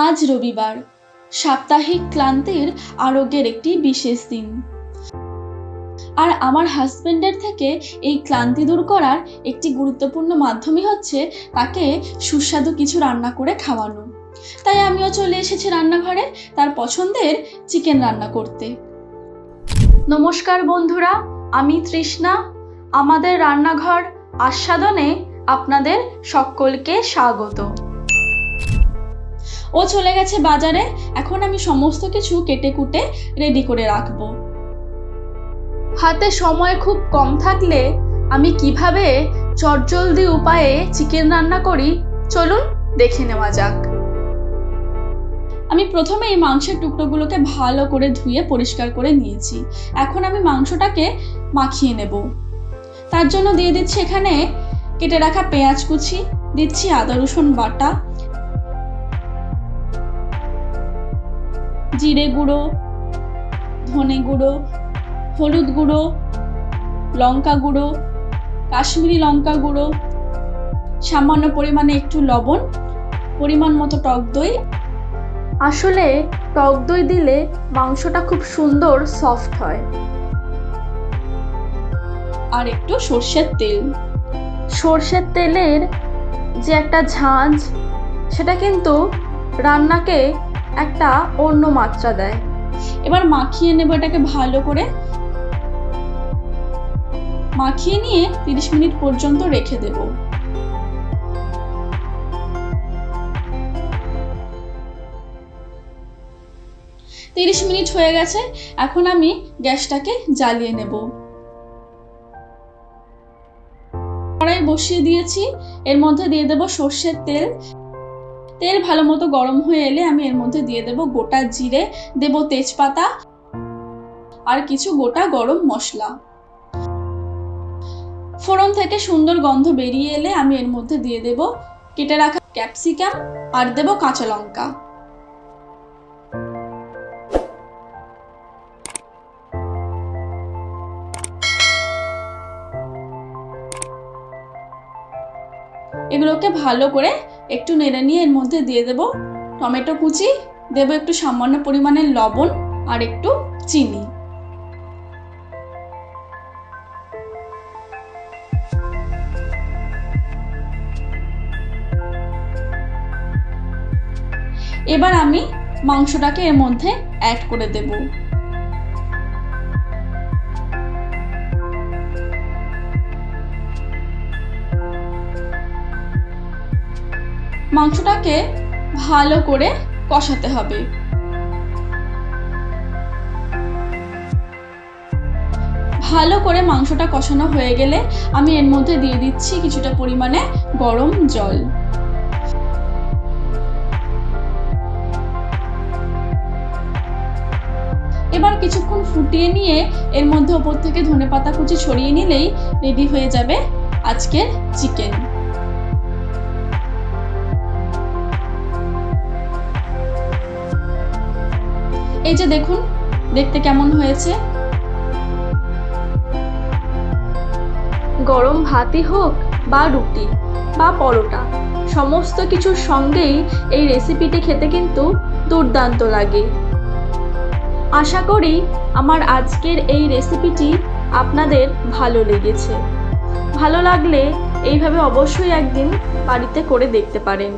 আজ রবিবার, সাপ্তাহিক ক্লান্তির আরোগ্যের একটি বিশেষ দিন। আর আমার হাজবেন্ডের থেকে এই ক্লান্তি দূর করার একটি গুরুত্বপূর্ণ মাধ্যমই হচ্ছে তাকে সুস্বাদু কিছু রান্না করে খাওয়ানো। তাই আমিও চলে এসেছি রান্নাঘরে তার পছন্দের চিকেন রান্না করতে। নমস্কার বন্ধুরা, আমি তৃষ্ণা। আমাদের রান্নাঘর আস্বাদনে আপনাদের সকলকে স্বাগত। ও চলে গেছে বাজারে, এখন আমি সমস্ত কিছু কেটে কুটে রেডি করে রাখবো। হাতে সময় খুব কম থাকলে আমি কিভাবে চটজলদি উপায়ে চিকেন রান্না করি চলুন দেখে নেওয়া যাক। আমি প্রথমেই মাংসের টুকরোগুলোকে ভালো করে ধুয়ে পরিষ্কার করে নিয়েছি। এখন আমি মাংসটাকে মাখিয়ে নেব। তার জন্য দিয়ে দিচ্ছি এখানে কেটে রাখা পেঁয়াজ কুচি, দিচ্ছি আদা রসুন বাটা, জিরে গুঁড়ো, ধনে গুঁড়ো, হলুদ গুঁড়ো, লঙ্কা গুঁড়ো, কাশ্মীরি লঙ্কা গুঁড়ো, সামান্য পরিমাণে একটু লবণ, পরিমাণ মতো টক দই। আসলে টক দই দিলে মাংসটা খুব সুন্দর সফট হয়। আর একটু সর্ষের তেল। সর্ষের তেলের যে একটা ঝাঁঝ, সেটা কিন্তু রান্নাকে একটা অন্য মাত্রা দেয়। এবার মাখিয়ে নেব এটাকে ভালো করে। মাখিয়ে নিয়ে 30 মিনিট পর্যন্ত রেখে দেব। তিরিশ মিনিট হয়ে গেছে, এখন আমি গ্যাসটাকে জ্বালিয়ে নেব। কড়াই বসিয়ে দিয়েছি, এর মধ্যে দিয়ে দেব সর্ষের তেল। তেল ভালো মতো গরম হয়ে এলে আমি এর মধ্যে দিয়ে দেব গোটা জিরে, দেব তেজপাতা আর কিছু গোটা গরম মশলা। ফোড়ন থেকে সুন্দর গন্ধ বেরিয়ে এলে আমি এর মধ্যে দিয়ে দেব কেটে রাখা ক্যাপসিকাম আর দেব কাঁচা লঙ্কা। এগুলোকে ভালো করে একটু নেড়ে নিয়ে এর মধ্যে দিয়ে দেব টমেটো কুচি, দেব একটু সামান্য পরিমাণের লবণ আর একটু চিনি। এবার আমি মাংসটাকে এর মধ্যে অ্যাড করে দেব। মাংসটাকে ভালো করে কষাতে হবে। ভালো করে মাংসটা কষানো হয়ে গেলে আমি এর মধ্যে দিয়ে দিচ্ছি কিছুটা পরিমাণে গরম জল। এবার কিছুক্ষণ ফুটিয়ে নিয়ে এর মধ্যে ওপর থেকে ধনেপাতা কুচি ছড়িয়ে নিলেই রেডি হয়ে যাবে আজকের চিকেন। এই যে দেখুন, দেখতে কেমন হয়েছে। গরম ভাতই হোক বা রুটি বা পরোটা, সমস্ত কিছুর সঙ্গেই এই রেসিপিটি খেতে কিন্তু দুর্দান্ত লাগে। আশা করি আমার আজকের এই রেসিপিটি আপনাদের ভালো লেগেছে। ভালো লাগলে এইভাবে অবশ্যই একদিন বাড়িতে করে দেখতে পারেন।